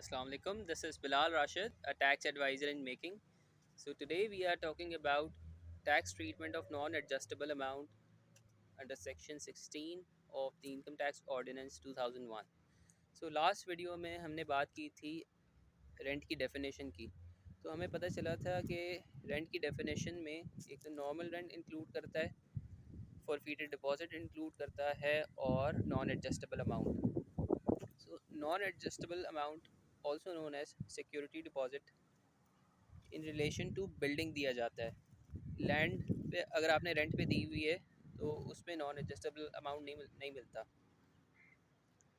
Assalamu alaikum. This is Bilal Rashid, a tax advisor in making. So today we are talking about tax treatment of non-adjustable amount under section 16 of the Income Tax Ordinance 2001. So last video में हमने बात की थी rent की definition की। तो हमें पता चला था कि रेंट की डेफिनेशन में एक तो नॉर्मल रेंट इंक्लूड करता है, फॉरफीटेड डिपॉजिट इंक्लूड करता है और non adjustable amount. So non adjustable amount also known as security deposit in relation to building दिया जाता है। लैंड पे अगर आपने रेंट पे दी हुई है तो उसमें नॉन एडजस्टेबल अमाउंट नहीं मिलता,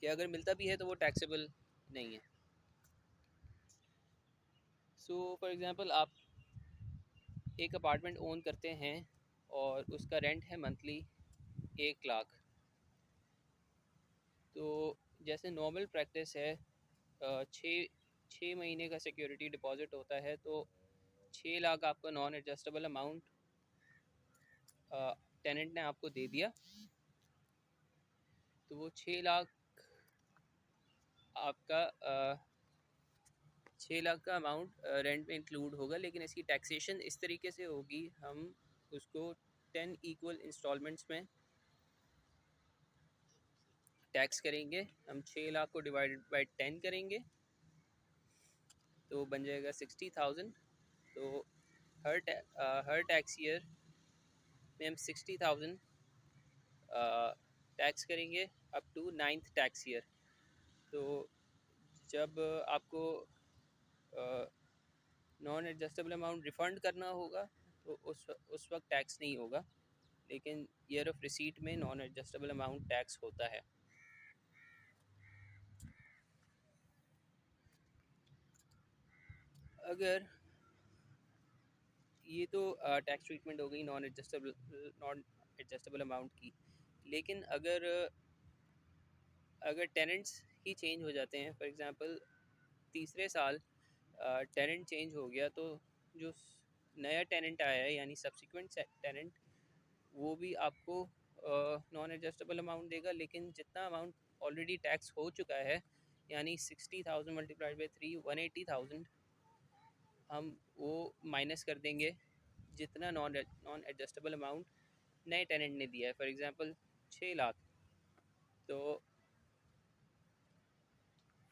कि अगर मिलता भी है तो वो टैक्सेबल नहीं है। सो फॉर एग्ज़ाम्पल आप एक अपार्टमेंट ओन करते हैं और उसका रेंट है मंथली 1 लाख। तो जैसे नॉर्मल प्रैक्टिस है, छः छः महीने का सिक्योरिटी डिपॉजिट होता है, तो 6 लाख आपका नॉन एडजस्टेबल अमाउंट टेनेंट ने आपको दे दिया। तो वो 6 लाख आपका 6 लाख का अमाउंट रेंट में इंक्लूड होगा, लेकिन इसकी टैक्सेशन इस तरीके से होगी, हम उसको 10 इक्वल इंस्टॉलमेंट्स में टैक्स करेंगे। हम 6 लाख को डिवाइडेड बाई 10 करेंगे तो बन जाएगा 60,000। तो हर टैक्स ईयर में हम 60,000 टैक्स करेंगे up to 9th tax year. तो जब आपको नॉन एडजस्टेबल अमाउंट रिफ़ंड करना होगा तो उस वक्त टैक्स नहीं होगा, लेकिन ईयर ऑफ रिसीट में नॉन एडजस्टेबल अमाउंट टैक्स होता है। अगर ये तो टैक्स ट्रीटमेंट हो गई नॉन एडजस्टेबल अमाउंट की, लेकिन अगर अगर टेनेंट्स ही चेंज हो जाते हैं, फॉर एग्ज़ाम्पल तीसरे साल टेनेंट चेंज हो गया, तो जो नया टेनेंट आया है यानी सब्सिक्वेंट टेनेंट, वो भी आपको नॉन एडजस्टेबल अमाउंट देगा, लेकिन जितना अमाउंट ऑलरेडी टैक्स हो चुका है यानी 60,000 मल्टीप्लाइड बाई 3 180,000, हम वो माइनस कर देंगे जितना नॉन एडजस्टेबल अमाउंट नए टेनेंट ने दिया है। फॉर एग्ज़ाम्पल 6 लाख, तो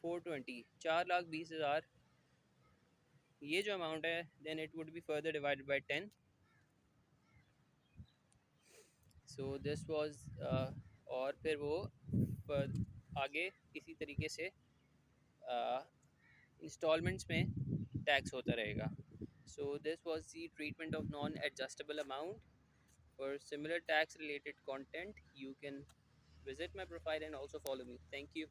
420 4,20,000 ये जो अमाउंट है, then it would be further divided by 10। So this was और फिर वो आगे इसी तरीके से इंस्टॉलमेंट्स में टैक्स होता रहेगा। सो this was the treatment of non adjustable amount. For similar tax related content you can visit my profile and also follow me. Thank you.